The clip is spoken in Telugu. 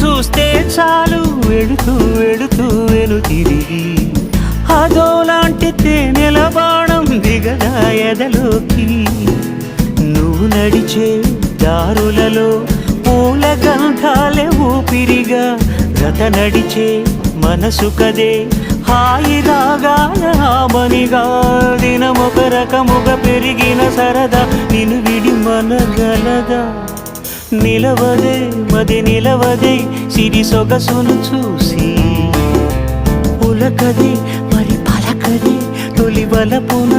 చూస్తే చాలు వెళుతూ వెళుతూ వెను తిరిగి అదోలాంటి తేనెల బాణం దిగదా ఎదలోకి నువ్వు నడిచే దారులలో పూల గంధాలే ఊపిరిగా గత నడిచే మనసు కదే హాయి రాగాల ఆమనిగా దినమొక రకముగా పెరిగిన సరదా నిన్ను విడి మనగలదా నిలవదే మది నిలవదే సిరి సొగసును చూసి పులకదే మరి పలకదే తొలి బలపున